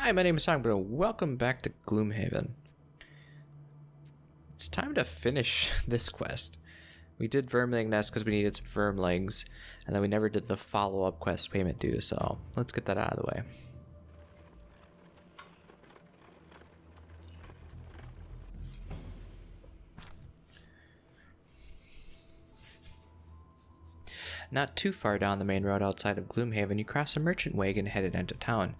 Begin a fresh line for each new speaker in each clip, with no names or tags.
Hi, my name is Scoundrel. Welcome back to Gloomhaven. It's time to finish this quest. We did Vermling Nest because we needed some Vermlings, and then we never did the follow-up quest payment due, so let's get that out of the way. Not too far down the main road outside of Gloomhaven, you cross a merchant wagon headed into town.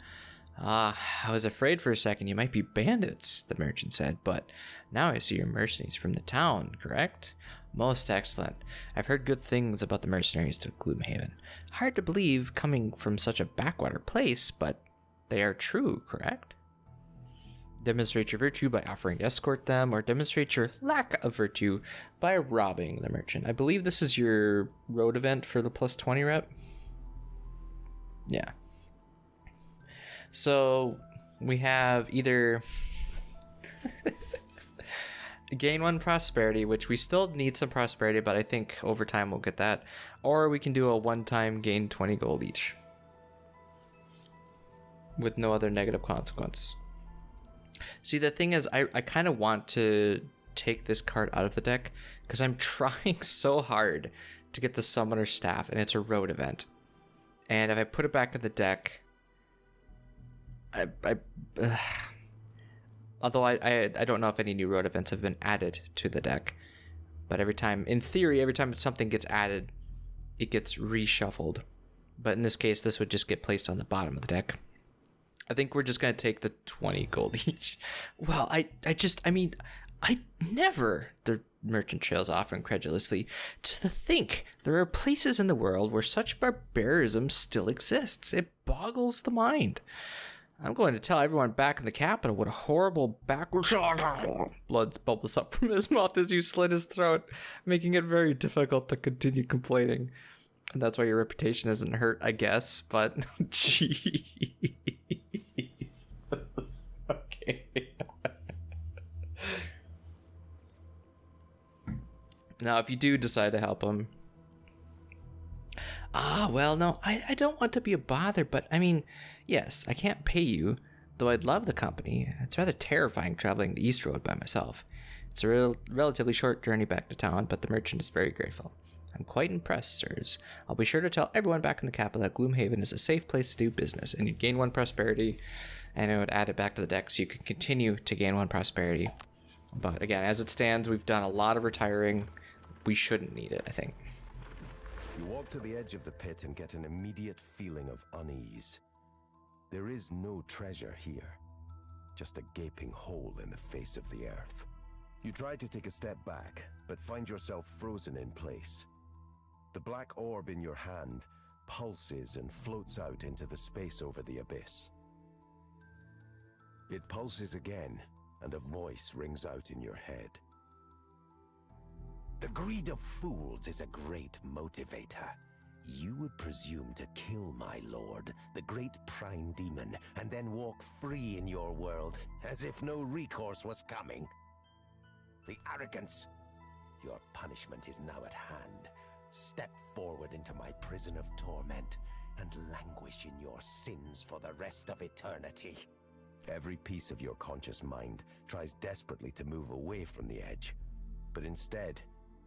I was afraid for a second you might be bandits, the merchant said, but now I see you're mercenaries from the town, correct? Most excellent. I've heard good things about the mercenaries of Gloomhaven. Hard to believe coming from such a backwater place, but they are true, correct? Demonstrate your virtue by offering to escort them, or demonstrate your lack of virtue by robbing the merchant. I believe this is your road event for the plus 20 rep. Yeah. So we have either gain 1 prosperity, which we still need some prosperity, but I think over time we'll get that, or we can do a one-time gain 20 gold each with no other negative consequences. See, the thing is, I kind of want to take this card out of the deck because I'm trying so hard to get the Summoner Staff, and it's a road event. And if I put it back in the deck, although I don't know if any new road events have been added to the deck, but every time, in theory, every time something gets added, it gets reshuffled. But in this case, this would just get placed on the bottom of the deck. I think we're just going to take the 20 gold each. Well, I never, the merchant trails off incredulously, to think there are places in the world where such barbarism still exists. It boggles the mind. I'm going to tell everyone back in the capital what a horrible backwards... Blood bubbles up from his mouth as you slit his throat, making it very difficult to continue complaining. And that's why your reputation isn't hurt, I guess, but... Jeez. Okay. Now, if you do decide to help him... well, no, I don't want to be a bother, but I mean, yes, I can't pay you, though I'd love the company. It's rather terrifying traveling the East Road by myself. It's a relatively short journey back to town, but the merchant is very grateful. I'm quite impressed, sirs. I'll be sure to tell everyone back in the capital that Gloomhaven is a safe place to do business, and you gain 1 prosperity, and I would add it back to the deck so you can continue to gain 1 prosperity. But again, as it stands, we've done a lot of retiring. We shouldn't need it, I think.
You walk to the edge of the pit and get an immediate feeling of unease. There is no treasure here, just a gaping hole in the face of the earth. You try to take a step back, but find yourself frozen in place. The black orb in your hand pulses and floats out into the space over the abyss. It pulses again, and a voice rings out in your head. The greed of fools is a great motivator. You would presume to kill my lord, the great prime demon, and then walk free in your world, as if no recourse was coming. The arrogance! Your punishment is now at hand. Step forward into my prison of torment, and languish in your sins for the rest of eternity. Every piece of your conscious mind tries desperately to move away from the edge, but instead,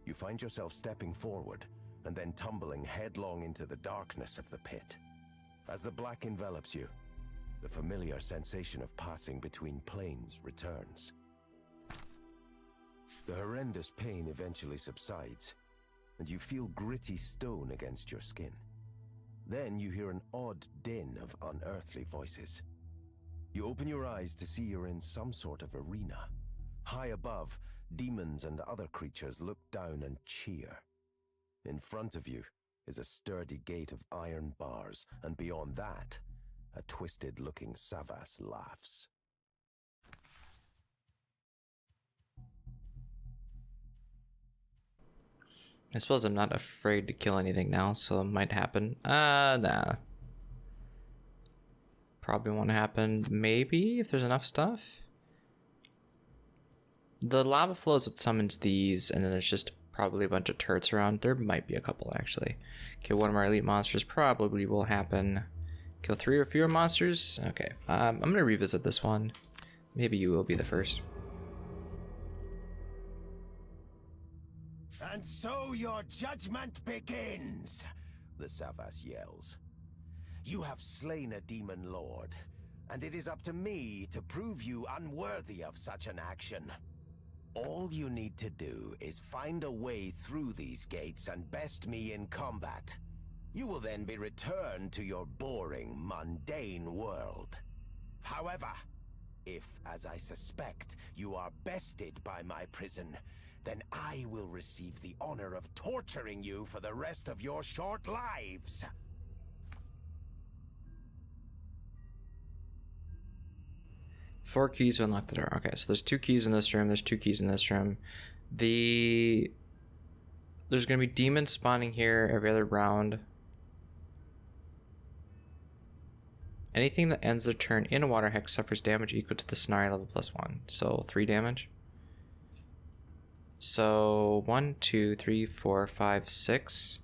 you find yourself stepping forward and then tumbling headlong into the darkness of the pit. As the black envelops you, the familiar sensation of passing between planes returns. The horrendous pain eventually subsides, and you feel gritty stone against your skin. Then you hear an odd din of unearthly voices. You open your eyes to see you're in some sort of arena. High above, demons and other creatures look down and cheer. In front of you is a sturdy gate of iron bars, and beyond that, a twisted-looking Savas laughs.
I suppose I'm not afraid to kill anything now, so it might happen. Nah. Probably won't happen. Maybe, if there's enough stuff. The lava flows that summons these, and then there's just probably a bunch of turrets around. There might be a couple, actually. Okay, one of our elite monsters probably will happen. Kill 3 or fewer monsters? Okay, I'm gonna revisit this one. Maybe you will be the first.
And so your judgment begins, the Savas yells. You have slain a demon lord, and it is up to me to prove you unworthy of such an action. All you need to do is find a way through these gates and best me in combat. You will then be returned to your boring, mundane world. However, if, as I suspect, you are bested by my prison, then I will receive the honor of torturing you for the rest of your short lives.
Four keys to unlock the door. Okay, so there's 2 keys in this room. There's 2 keys in this room. There's going to be demons spawning here every other round. Anything that ends their turn in a water hex suffers damage equal to the scenario level +1. So 3 damage. So 1, 2, 3, 4, 5, 6.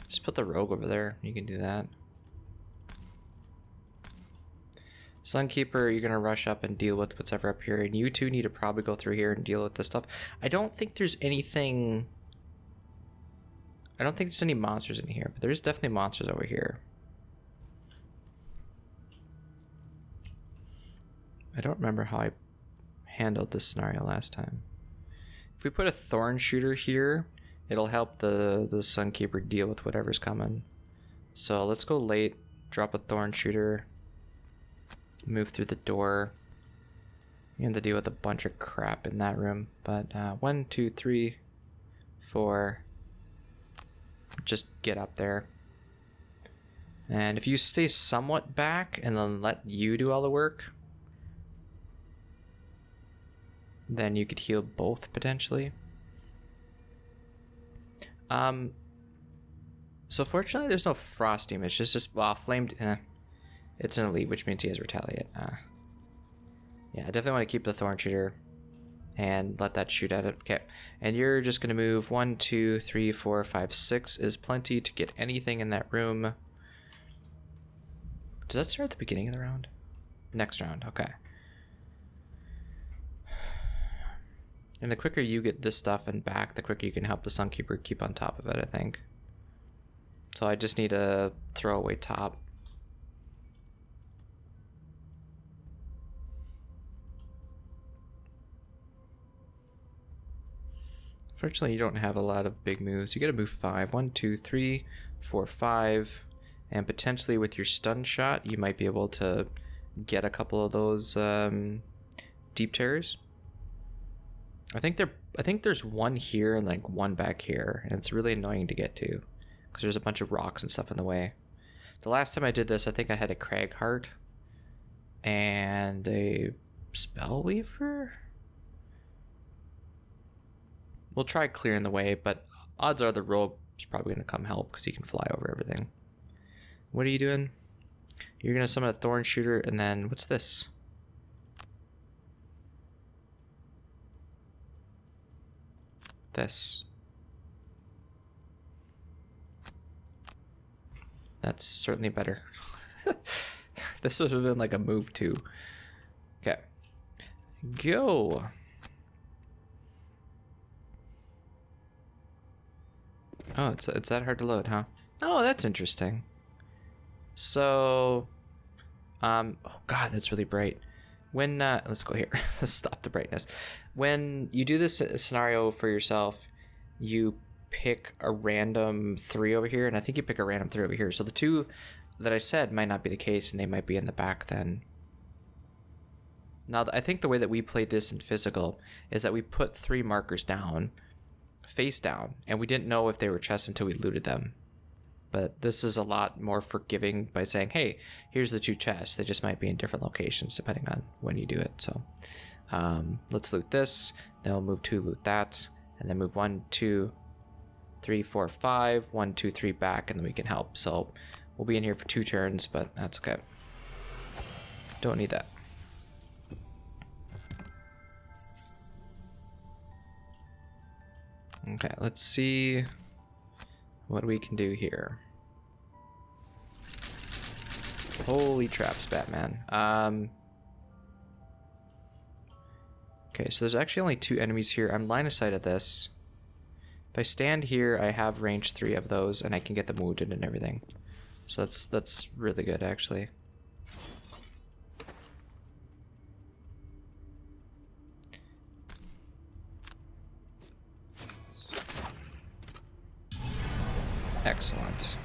Just put the rogue over there. You can do that. Sunkeeper, you're going to rush up and deal with what's ever up here. And you two need to probably go through here and deal with this stuff. I don't think there's anything... I don't think there's any monsters in here, but there's definitely monsters over here. I don't remember how I handled this scenario last time. If we put a thorn shooter here, it'll help the Sunkeeper deal with whatever's coming. So let's go late, drop a thorn shooter, move through the door. You have to deal with a bunch of crap in that room. But 1, 2, 3, 4. Just get up there. And if you stay somewhat back and then let you do all the work, then you could heal both potentially. So fortunately there's no frost damage. It's just, well, flamed. It's an elite, which means he has retaliate. Yeah, I definitely want to keep the thorn shooter and let that shoot at it. Okay, and you're just gonna move 1, 2, 3, 4, 5, 6 is plenty to get anything in that room. Does that start at the beginning of the round? Next round, okay. And the quicker you get this stuff and back, the quicker you can help the Sunkeeper keep on top of it, I think. So I just need a throwaway top. Fortunately, you don't have a lot of big moves. You gotta move 5. 1, 2, 3, 4, 5. And potentially with your stun shot, you might be able to get a couple of those deep terrors. I think there's one here and like one back here, and it's really annoying to get to because there's a bunch of rocks and stuff in the way. The last time I did this, I think I had a Crag Heart and a Spell Weaver. We'll try clearing the way, but odds are the rogue is probably going to come help because he can fly over everything. What are you doing? You're going to summon a Thorn Shooter, and then what's this? This. That's certainly better. This would have been like a move too. Okay. Go. Oh, it's that hard to load, huh? Oh, that's interesting. So, oh god, that's really bright. When, let's go here. Let's stop the brightness. When you do this scenario for yourself, you pick a random 3 over here, and I think you pick a random 3 over here. So the 2 that I said might not be the case, and they might be in the back then. Now, I think the way that we played this in physical is that we put 3 markers down, face down, and we didn't know if they were chests until we looted them. But this is a lot more forgiving by saying, hey, here's the 2 chests. They just might be in different locations depending on when you do it. So let's loot this. Then we'll move 2, loot that. And then move 1, 2, 3, 4, 5. 1, 2, 3 back, and then we can help. So we'll be in here for 2 turns, but that's okay. Don't need that. Okay, let's see what we can do here. Holy traps, Batman. Okay, so there's actually only 2 enemies here. I'm line of sight of this. If I stand here, I have range 3 of those, and I can get them wounded and everything. So that's really good, actually. Excellent.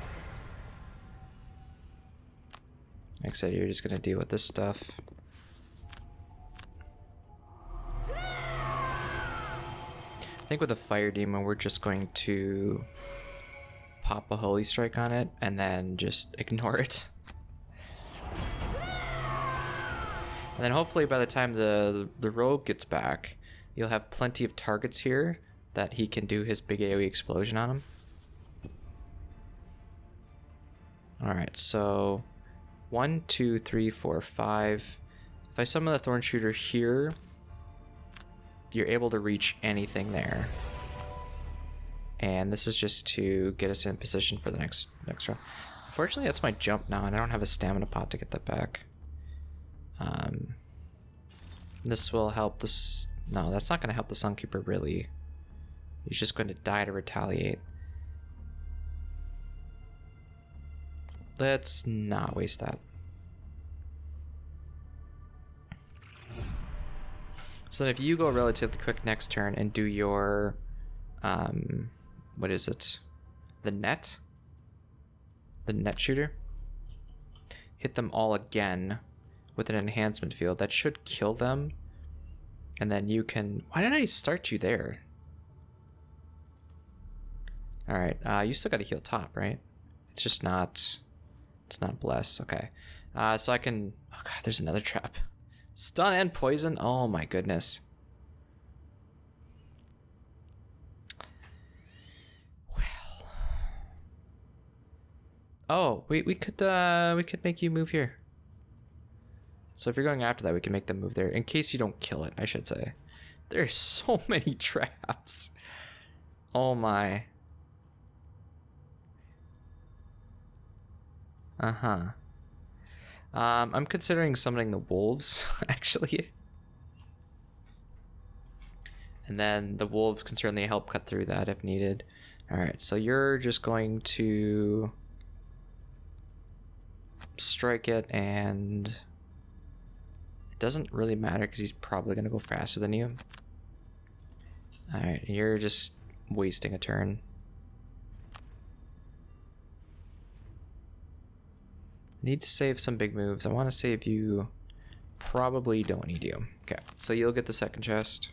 Like I said, you're just gonna deal with this stuff. I think with the fire demon, we're just going to pop a holy strike on it and then just ignore it. And then hopefully by the time the rogue gets back, you'll have plenty of targets here that he can do his big AoE explosion on him. Alright, so 1, 2, 3, 4, 5. If I summon the Thorn Shooter here, you're able to reach anything there. And this is just to get us in position for the next round. Unfortunately, that's my jump now, and I don't have a stamina pot to get that back. This will help this. No, that's not going to help the Sunkeeper, really. He's just going to die to retaliate. Let's not waste that. So then if you go relatively quick next turn and do your, what is it? The net shooter. Hit them all again with an enhancement field. That should kill them. And then you can, why did I start you there? All right, you still got to heal top, right? It's just not, it's not bless. Okay. So I can, oh God, there's another trap. Stun and poison. Oh my goodness. Well. Oh, we could make you move here. So if you're going after that, we can make them move there. In case you don't kill it, I should say. There's so many traps. Oh my. Uh-huh. I'm considering summoning the wolves, actually. And then the wolves can certainly help cut through that if needed. Alright, so you're just going to strike it, and it doesn't really matter because he's probably going to go faster than you. Alright, you're just wasting a turn. Need to save some big moves. I want to save you. Probably don't need you. Okay, so you'll get the second chest.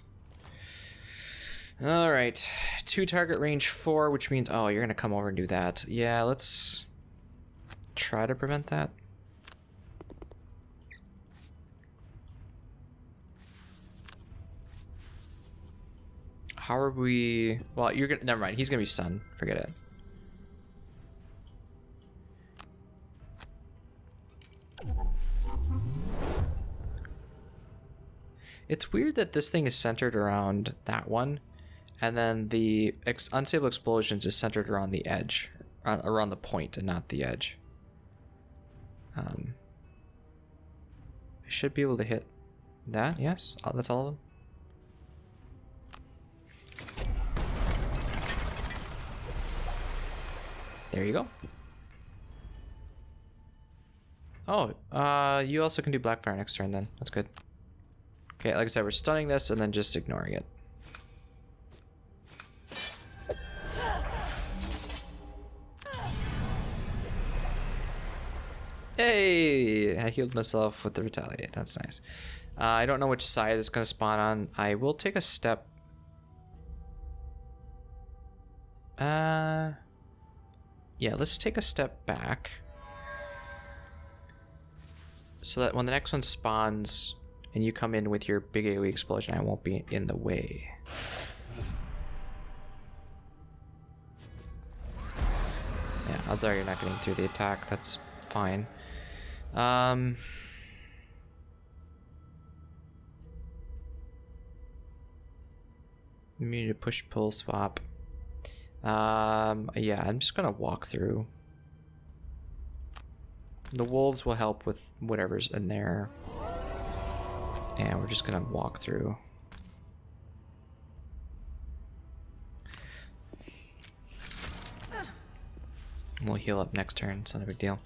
All right, 2 target range 4, which means, oh, you're gonna come over and do that. Yeah, let's try to prevent that. How are we? Well, you're gonna. Never mind. He's gonna be stunned. Forget it. It's weird that this thing is centered around that one, and then the unstable explosions is centered around the edge, around the point and not the edge. I should be able to hit that, yes? Oh, that's all of them? There you go. Oh, you also can do Blackfire next turn then. That's good. Okay, like I said, we're stunning this and then just ignoring it. Hey! I healed myself with the retaliate. That's nice. I don't know which side it's going to spawn on. I will take a step. Yeah, let's take a step back. So that when the next one spawns and you come in with your big AoE explosion, I won't be in the way. Yeah, odds are you're not getting through the attack. That's fine. You need to push pull swap. Yeah, I'm just gonna walk through. The wolves will help with whatever's in there. And we're just gonna walk through. We'll heal up next turn, it's not a big deal.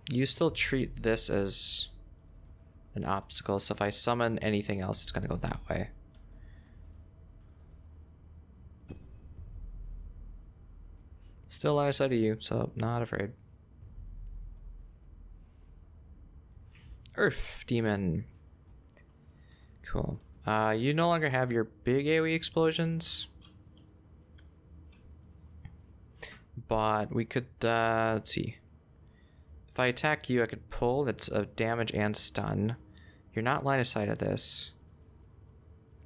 You still treat this as an obstacle, so if I summon anything else, it's gonna go that way. Still line of sight of you, so not afraid. Earth Demon. Cool. You no longer have your big AoE explosions. But we could, let's see. If I attack you, I could pull. That's a damage and stun. You're not line of sight of this.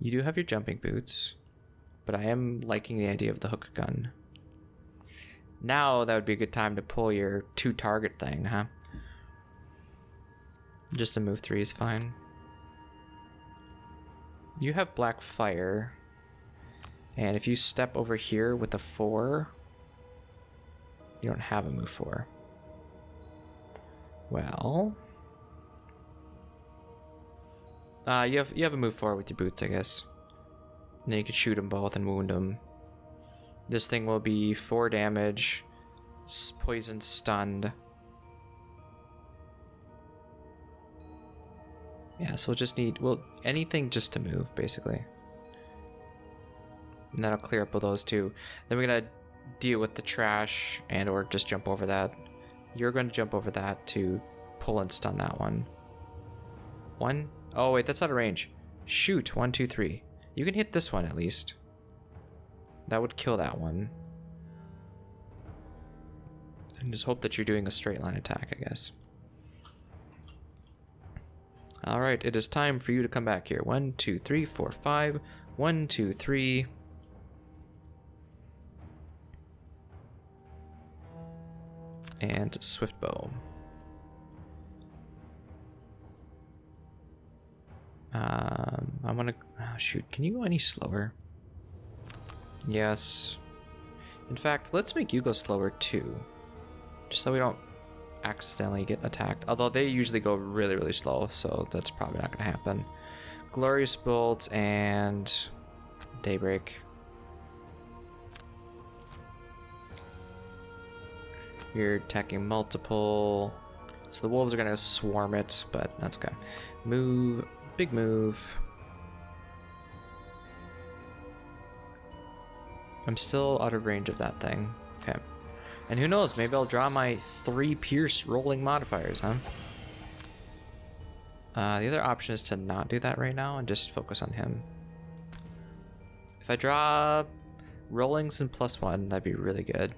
You do have your jumping boots. But I am liking the idea of the hook gun. Now that would be a good time to pull your 2-target thing, huh? Just a move 3 is fine. You have black fire. And if you step over here with a 4, you don't have a move 4. Well, you have a move 4 with your boots, I guess. And then you could shoot them both and wound them. This thing will be 4 damage, poison, stunned. Yeah, so we'll just need, well, anything just to move, basically. And that'll clear up with those two. Then we're gonna deal with the trash and or just jump over that. You're going to jump over that to pull and stun that one. 1? Oh wait, that's out of range. Shoot, 1, 2, 3. You can hit this one at least. That would kill that one. And just hope that you're doing a straight line attack, I guess. Alright, it is time for you to come back here. 1, 2, 3, 4, 5. 1, 2, 3. And swift bow. I want to... Oh, shoot, can you go any slower? Yes. In fact, let's make you go slower too. Just so we don't accidentally get attacked. Although they usually go really, really slow, so that's probably not going to happen. Glorious Bolt and Daybreak. You're attacking multiple. So the wolves are going to swarm it, but that's okay. Move. Big move. I'm still out of range of that thing. Okay. And who knows, maybe I'll draw my 3 pierce rolling modifiers, huh? The other option is to not do that right now and just focus on him. If I draw rollings and +1, that'd be really good.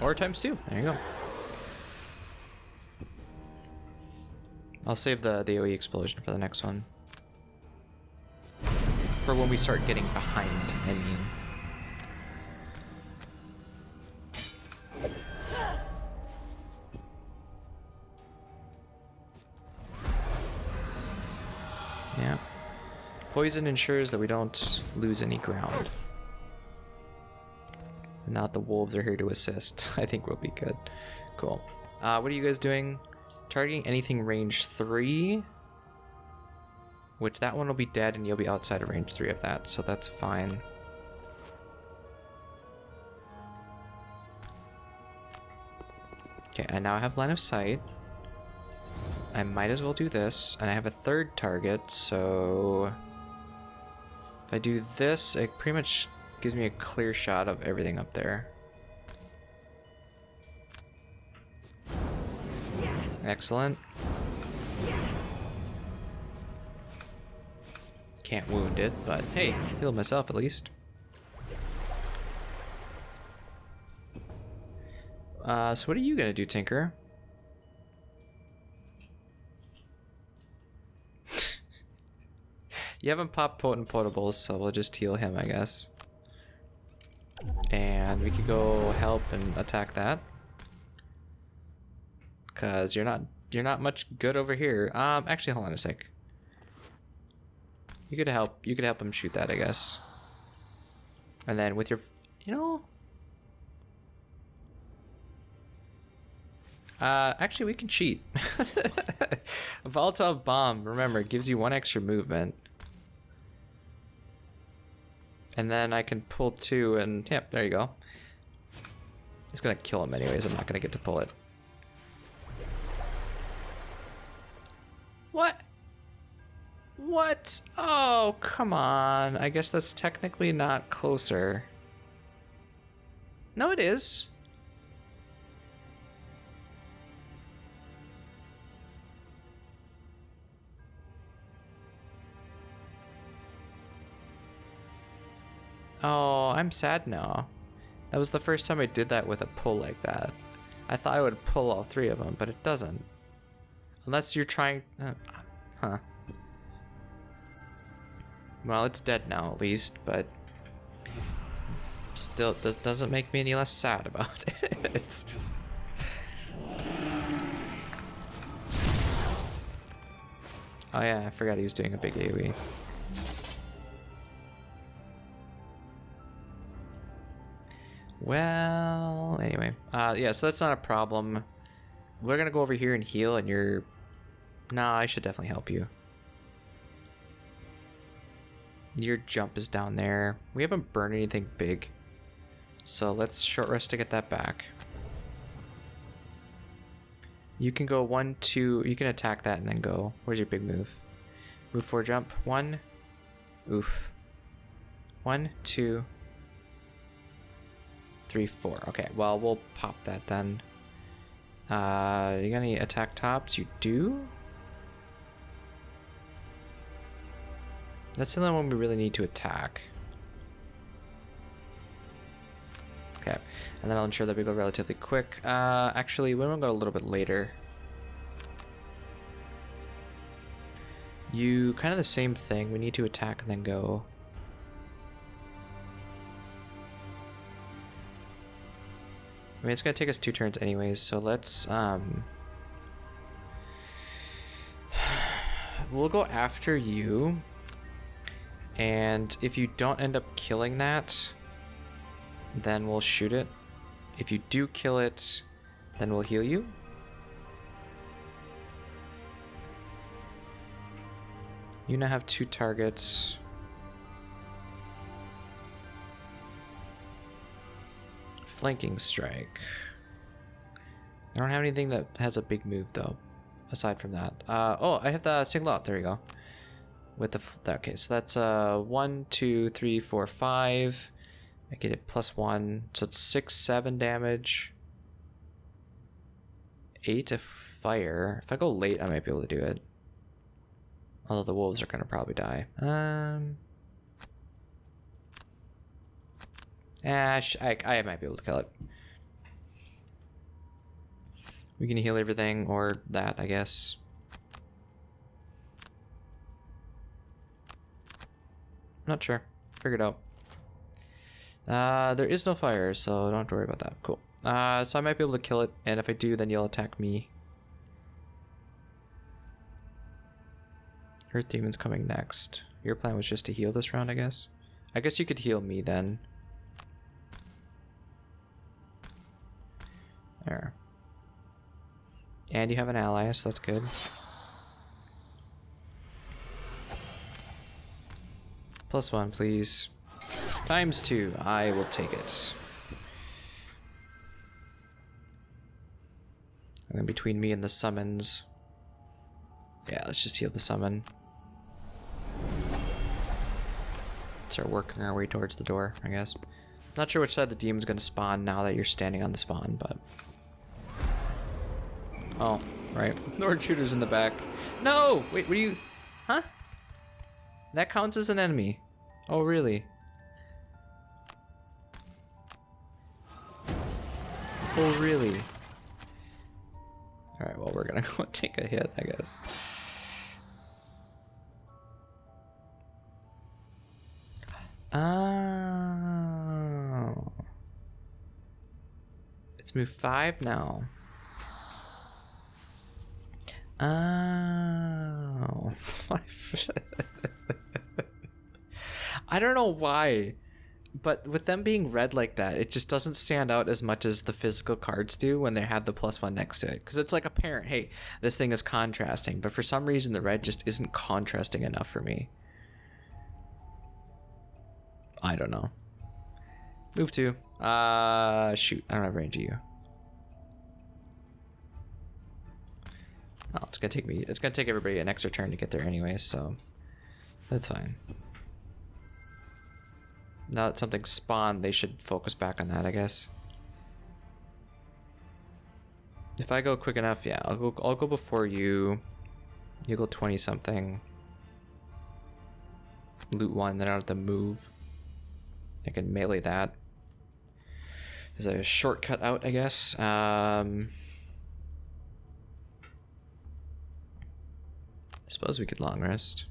Or ×2. There you go. I'll save the AoE explosion for the next one. For when we start getting behind, I mean. Yeah. Poison ensures that we don't lose any ground. Now the wolves are here to assist. I think we'll be good. Cool. What are you guys doing? Targeting anything range 3. Which that one will be dead and you'll be outside of range 3 of that, so that's fine. Okay, I now have line of sight. I might as well do this, and I have a 3rd target, so if I do this, it pretty much gives me a clear shot of everything up there. Excellent. Can't wound it, but hey, healed myself at least. So what are you gonna do, Tinker? You haven't popped potent potables, so we'll just heal him, I guess. And we could go help and attack that. Cause you're not much good over here. Actually, hold on a sec. You could help him shoot that, I guess. And then with your, you know, Actually, we can cheat. A volatile bomb, remember, it gives you 1 extra movement. And then I can pull 2 and, yep, there you go. It's gonna kill him anyways, I'm not gonna get to pull it. What? What? Oh, come on. I guess that's technically not closer. No, it is. Oh, I'm sad now. That was the first time I did that with a pull like that. I thought I would pull all 3 of them, but it doesn't. Unless you're trying... huh. Well, it's dead now at least, but... Still, doesn't make me any less sad about it. It's... Oh yeah, I forgot he was doing a big AoE. Well, anyway. Yeah, so that's not a problem. We're gonna go over here and heal, and you're... Nah, I should definitely help you. Your jump is down there. We haven't burned anything big. So let's short rest to get that back. You can go 1, 2... You can attack that and then go. Where's your big move? Move 4, jump. 1. Oof. 1, 2... 3, 4. Okay, well, we'll pop that then. You got any attack tops? You do? That's the only one we really need to attack. Okay, and then I'll ensure that we go relatively quick. Actually, we're gonna go a little bit later. You kind of the same thing. We need to attack and then go. I mean, it's gonna take us 2 turns anyways, so let's we'll go after you, and if you don't end up killing that, then we'll shoot it. If you do kill it, then we'll heal you. You now have 2 targets. Flanking strike. I don't have anything that has a big move though, aside from that. Oh, I have the single out. There you go. With the okay, so that's 1, 2, 3, 4, 5. I get it +1, so it's 6, 7 damage. 8 of fire. If I go late, I might be able to do it. Although the wolves are gonna probably die. I might be able to kill it. We can heal everything, or that, I guess. Not sure. Figure it out. There is no fire, so don't have to worry about that. Cool. So I might be able to kill it, and if I do, then you'll attack me. Earth Demon's coming next. Your plan was just to heal this round, I guess? I guess you could heal me then. There. And you have an ally, so that's good. +1, please. ×2. I will take it. And then between me and the summons... Yeah, let's just heal the summon. Start working our way towards the door, I guess. Not sure which side the demon's gonna spawn now that you're standing on the spawn, but... Oh, right. Nord shooter's in the back. No! Wait, what are you... Huh? That counts as an enemy. Oh, really? Oh, really? Alright, well, we're gonna go take a hit, I guess. Oh. It's move 5 now. Oh. I don't know why, But with them being red like that, it just doesn't stand out as much as the physical cards do when they have the +1 next to it. Because it's like apparent, hey, this thing is contrasting. But for some reason, the red just isn't contrasting enough for me. I don't know. Move 2. Shoot, I don't have range of you. Oh, it's gonna take everybody an extra turn to get there anyway, so that's fine. Now that something spawned, they should focus back on that, I guess. If I go quick enough, yeah, I'll go before you. You go 20 something. Loot 1, then I don't have to move. I can melee that. There's a shortcut out, I guess. I suppose we could long rest.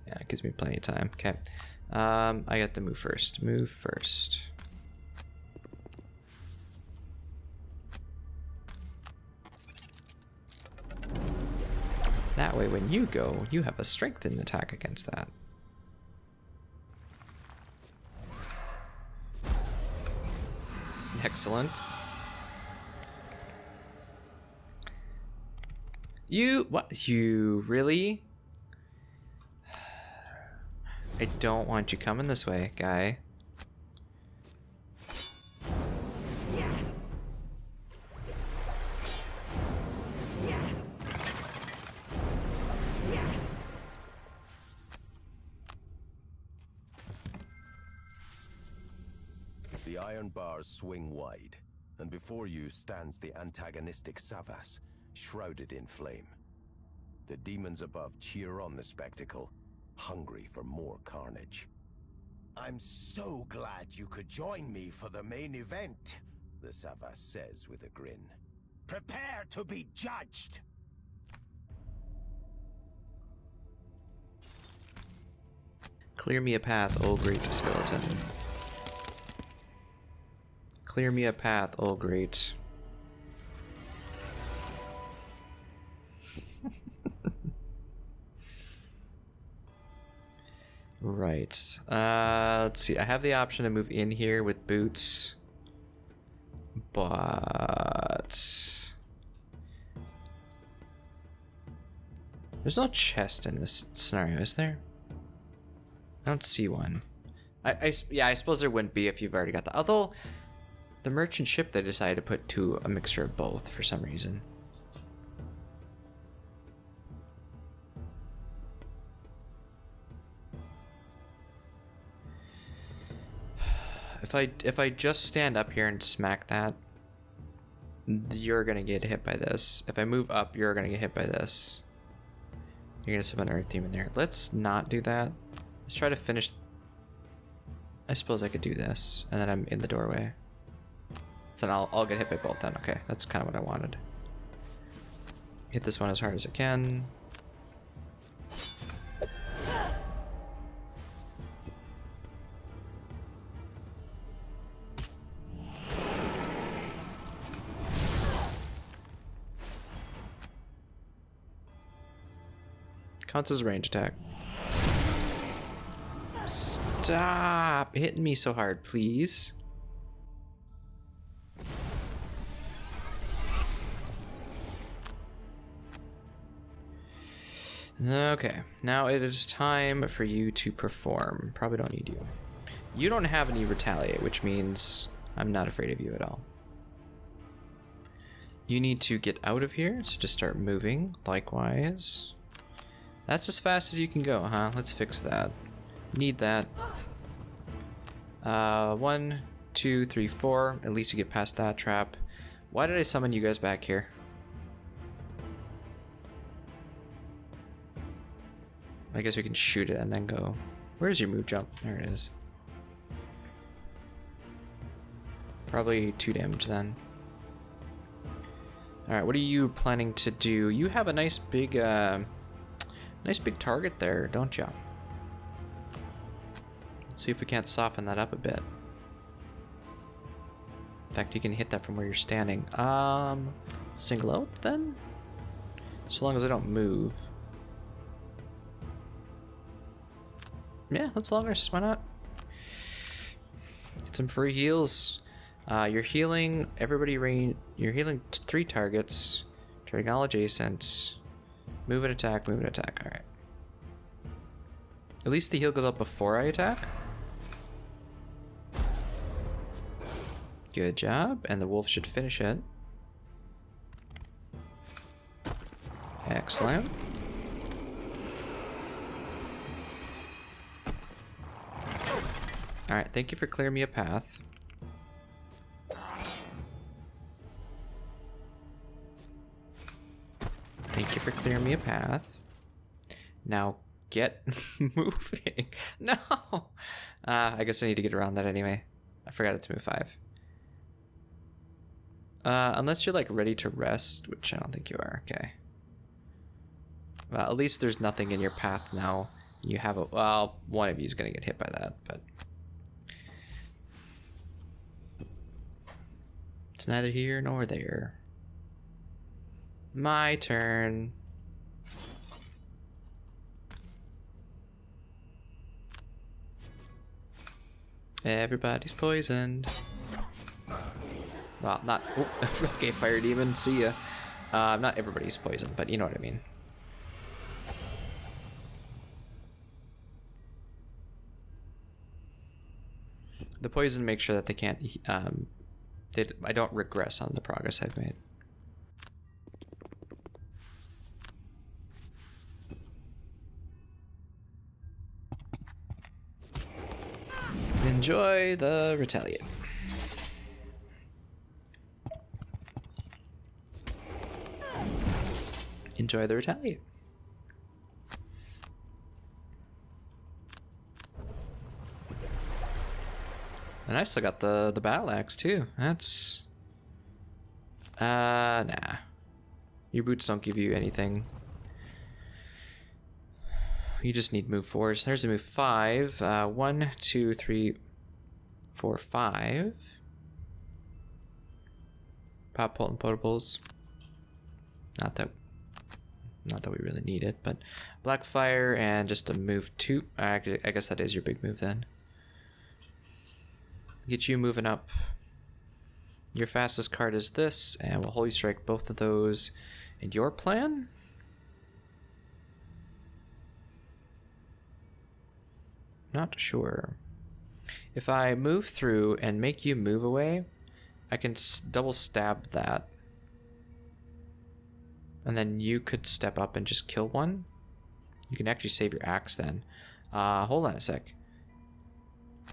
Yeah, it gives me plenty of time. Okay. I got to move first. Move first. That way, when you go, you have a strengthened attack against that. Excellent. What? You really? I don't want you coming this way, guy.
The iron bars swing wide, and before you stands the antagonistic Savas, shrouded in flame. The demons above cheer on the spectacle, hungry for more carnage. I'm so glad you could join me for the main event, the Savas says with a grin. Prepare to be judged!
Clear me a path, oh great skeleton. Clear me a path, oh great. Right. Let's see. I have the option to move in here with boots, but there's no chest in this scenario, is there? I don't see one. Yeah, I suppose there wouldn't be if you've already got the. Although the merchant ship, they decided to put to a mixture of both for some reason. If I just stand up here and smack that, you're gonna get hit by this. If I move up, you're gonna get hit by this. You're gonna summon an Earth Demon there. Let's not do that. Let's try to finish. I suppose I could do this, and then I'm in the doorway. So then I'll get hit by both then. Okay, that's kind of what I wanted. Hit this one as hard as I can. Counts as a range attack. Stop hitting me so hard, please. Okay, now it is time for you to perform. Probably don't need you. You don't have any retaliate, which means I'm not afraid of you at all. You need to get out of here, so just start moving. Likewise. That's as fast as you can go, huh? Let's fix that. Need that. 1, 2, 3, 4. At least you get past that trap. Why did I summon you guys back here? I guess we can shoot it and then go. Where's your move jump? There it is. Probably 2 damage then. Alright, what are you planning to do? You have a nice big target there, don't you? Let's see if we can't soften that up a bit. In fact, you can hit that from where you're standing. Single out then? So long as I don't move. Yeah, let's long rest. Why not? Get some free heals. You're healing everybody range. You're healing 3 targets. Turning all adjacent. Move and attack, move and attack. Alright. At least the heal goes up before I attack. Good job. And the wolf should finish it. Excellent. Alright, thank you for clearing me a path. Thank you for clearing me a path. Now get moving. No! I guess I need to get around that anyway. I forgot it's move 5. Unless you're like ready to rest, which I don't think you are. Okay. Well, at least there's nothing in your path now. You have a... Well, one of you is going to get hit by that, but... It's neither here nor there. My turn. Everybody's poisoned. Well, not... Oh, okay, fire demon, see ya. Not everybody's poisoned, but you know what I mean. The poison makes sure that they can't... I don't regress on the progress I've made. Enjoy the retaliate. Enjoy the retaliate. And I still got the battle axe too. That's nah. Your boots don't give you anything. You just need move 4s. There's a move 5. 1, 2, 3, 4, 5. Pop potent potables. Not that we really need it, but black fire and just a move 2. I guess that is your big move then. Get you moving up. Your fastest card is this, and we'll Holy Strike both of those. And your plan? Not sure. If I move through and make you move away, I can double stab that. And then you could step up and just kill one. You can actually save your axe then. Hold on a sec.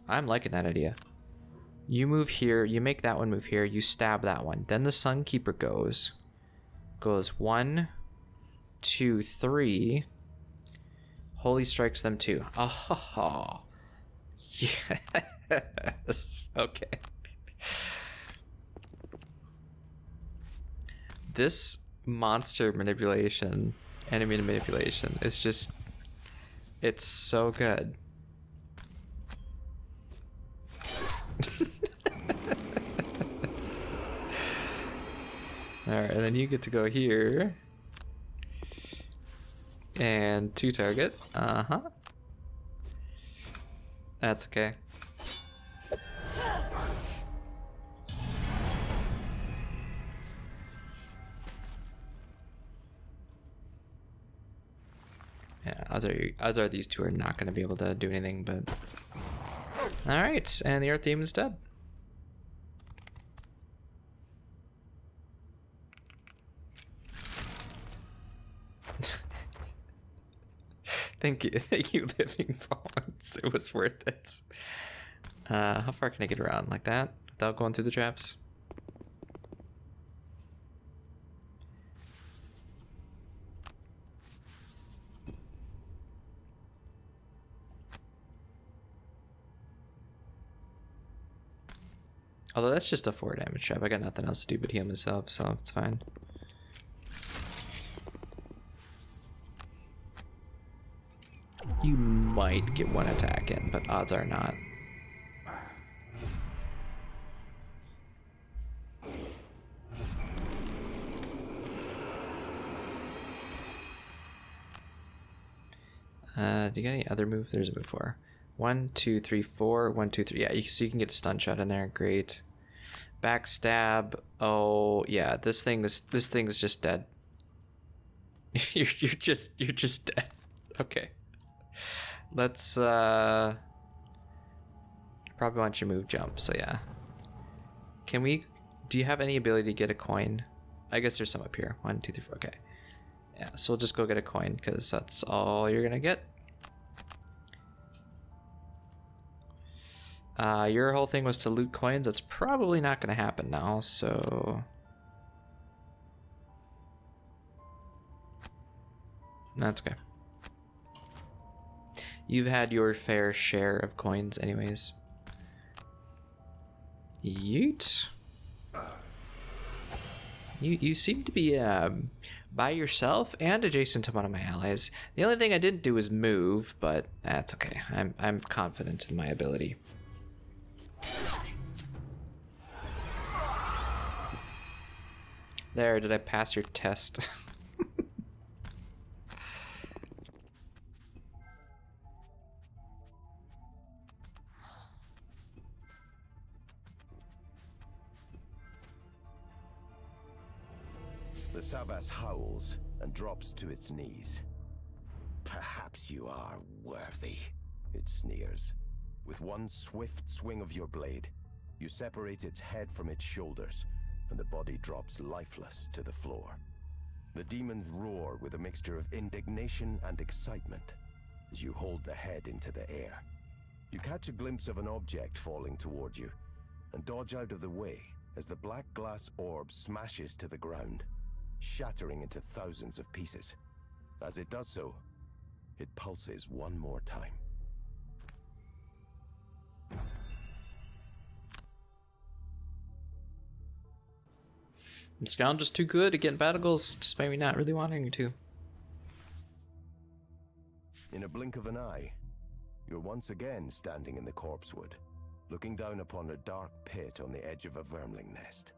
I'm liking that idea. You move here, you make that one move here, you stab that one. Then the Sunkeeper goes 1, 2, 3. Holy strikes them too. Oh, yes. Okay. This monster manipulation, enemy manipulation, is just, it's so good. Alright, and then you get to go here. And 2 target. Uh-huh. That's okay. Yeah, odds are these two are not going to be able to do anything, but... Alright, and the Earth Demon's dead. Thank you, Living Bones. It was worth it. How far can I get around like that without going through the traps? Although that's just a 4 damage trap. I got nothing else to do but heal myself, so it's fine. You might get 1 attack in, but odds are not. Do you got any other move? There's a move 4. 1, 2, 3, 4. 1, 2, 3. Yeah, so you can get a stun shot in there. Great. Backstab. Oh yeah, this thing is just dead. you're just dead. Okay. Let's probably want you to move jump. So yeah. Can we? Do you have any ability to get a coin? I guess there's some up here. 1, 2, 3, 4. Okay. Yeah. So we'll just go get a coin because that's all you're gonna get. Your whole thing was to loot coins. That's probably not going to happen now, so... That's okay. You've had your fair share of coins anyways. Yeet. You seem to be by yourself and adjacent to one of my allies. The only thing I didn't do was move, but that's okay. I'm confident in my ability. There, did I pass your test?
The Savas howls and drops to its knees. Perhaps you are worthy, it sneers. With one swift swing of your blade, you separate its head from its shoulders, and the body drops lifeless to the floor. The demons roar with a mixture of indignation and excitement as you hold the head into the air. You catch a glimpse of an object falling towards you, and dodge out of the way as the black glass orb smashes to the ground, shattering into thousands of pieces. As it does so, it pulses one more time.
Scoundrel's too good at getting battles, despite me not really wanting to.
In a blink of an eye, you're once again standing in the corpsewood, looking down upon a dark pit on the edge of a vermling nest.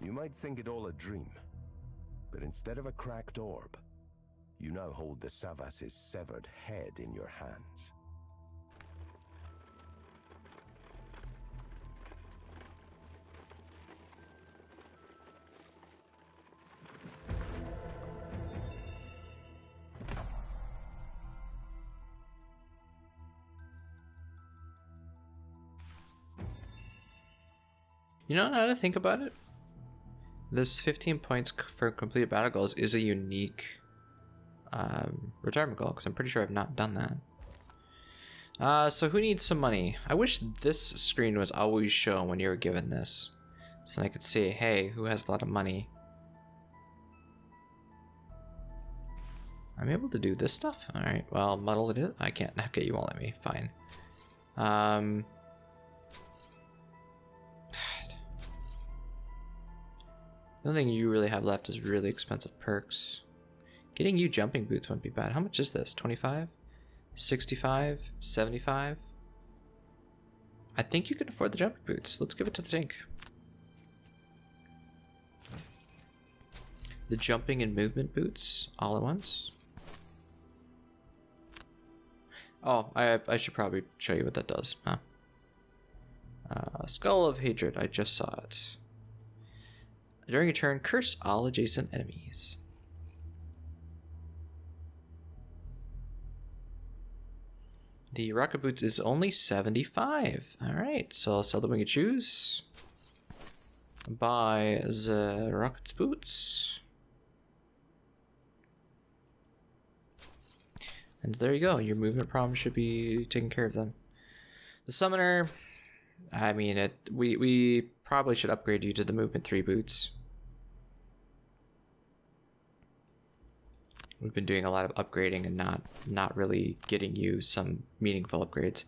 You might think it all a dream, but instead of a cracked orb, you now hold the Savas's severed head in your hands.
You know, now to think about it, this 15 points for completed battle goals is a unique retirement goal, because I'm pretty sure I've not done that. So who needs some money? I wish this screen was always shown when you were given this, so I could see, hey, who has a lot of money? I'm able to do this stuff? Alright, well, muddle it. I can't. Okay, you won't let me. Fine. The only thing you really have left is really expensive perks. Getting you jumping boots wouldn't be bad. How much is this? 25? 65? 75? I think you can afford the jumping boots. Let's give it to the tank. The jumping and movement boots all at once. Oh, I should probably show you what that does. Huh? Skull of Hatred. I just saw it. During a turn, curse all adjacent enemies. The rocket boots is only 75. Alright, so I'll sell the winged shoes. Buy the rocket boots. And there you go. Your movement problem should be taking care of them. The summoner, I mean, we probably should upgrade you to the movement 3 boots. We've been doing a lot of upgrading and not really getting you some meaningful upgrades.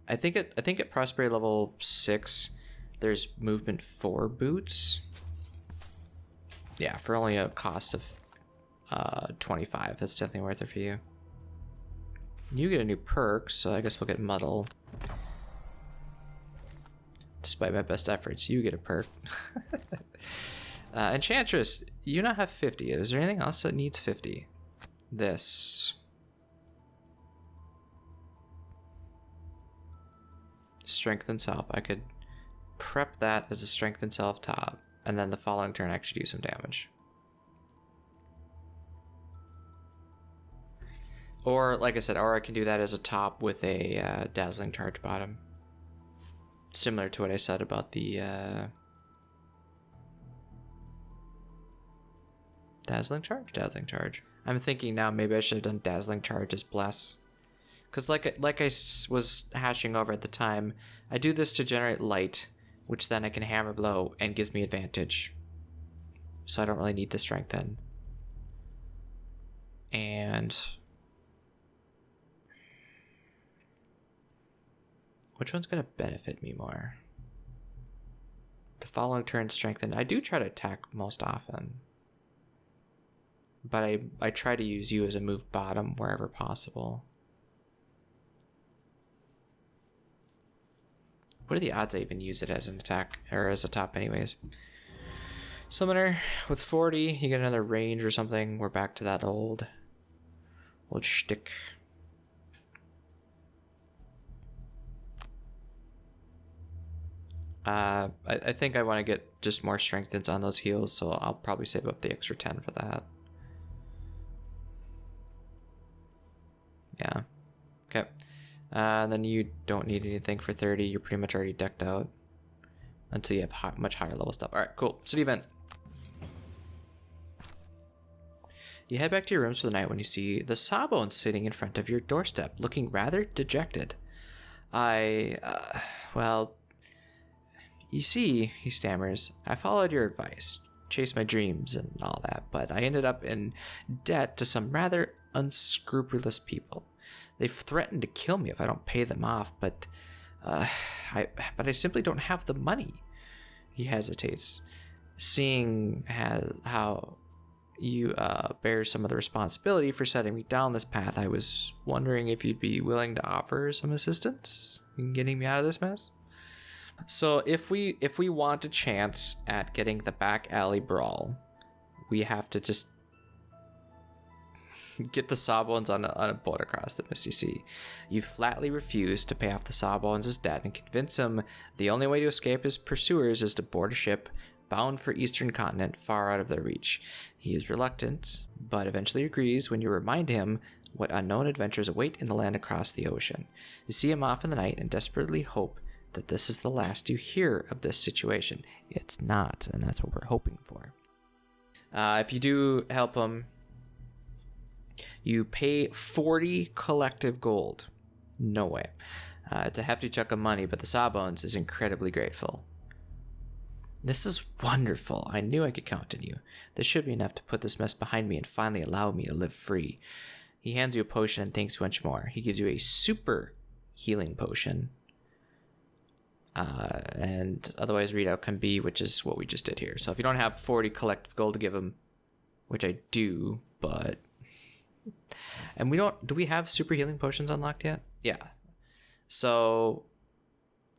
I think at prosperity level 6, there's movement 4 boots. Yeah, for only a cost of 25. That's definitely worth it for you. You get a new perk, so I guess we'll get muddle. Despite my best efforts, you get a perk. Enchantress, you now have 50. Is there anything else that needs 50? This. Strengthen self. I could prep that as a strengthen self top, and then the following turn actually do some damage. Or, like I said, or I can do that as a top with a dazzling charge bottom. Similar to what I said about the dazzling charge. Dazzling charge. I'm thinking now maybe I should have done dazzling charge as bless, because like I was hashing over at the time, I do this to generate light, which then I can hammer blow and gives me advantage. So I don't really need the strength then. And which one's going to benefit me more? The following turn strengthen. I do try to attack most often, but I try to use you as a move bottom wherever possible. What are the odds I even use it as an attack or as a top anyways? Summoner with 40, you get another range or something. We're back to that old shtick. I think I want to get just more strengthens on those heals, so I'll probably save up the extra 10 for that. Yeah. Okay. And then you don't need anything for 30. You're pretty much already decked out until you have much higher level stuff. All right, cool. City event. You head back to your rooms for the night when you see the Sawbones sitting in front of your doorstep, looking rather dejected. Well, you see, he stammers, I followed your advice, chased my dreams and all that, but I ended up in debt to some rather unscrupulous people. They've threatened to kill me if I don't pay them off, but I simply don't have the money. He hesitates, seeing how you bear some of the responsibility for setting me down this path. I was wondering if you'd be willing to offer some assistance in getting me out of this mess. So if we want a chance at getting the back alley brawl, we have to just get the Sawbones on a boat across the Misty Sea. You flatly refuse to pay off the Sawbones' debt and convince him the only way to escape his pursuers is to board a ship bound for Eastern Continent far out of their reach. He is reluctant, but eventually agrees when you remind him what unknown adventures await in the land across the ocean. You see him off in the night and desperately hope that this is the last you hear of this situation. It's not, and that's what we're hoping for. If you do help him, you pay 40 collective gold. No way. It's a hefty chunk of money, but the Sawbones is incredibly grateful. This is wonderful. I knew I could count on you. This should be enough to put this mess behind me and finally allow me to live free. He hands you a potion and thanks you much more. He gives you a super healing potion. And otherwise read outcome B, which is what we just did here. So if you don't have 40 collective gold to give him, which I do, but... And do we have super healing potions unlocked yet? Yeah. So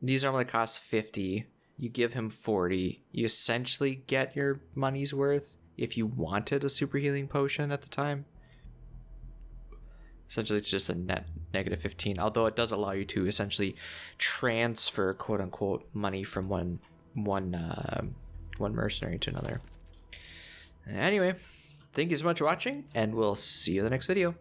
these normally cost 50. You give him 40. You essentially get your money's worth if you wanted a super healing potion at the time. Essentially, it's just a net negative 15, although it does allow you to essentially transfer quote-unquote money from one mercenary to another. Anyway, thank you so much for watching, and we'll see you in the next video.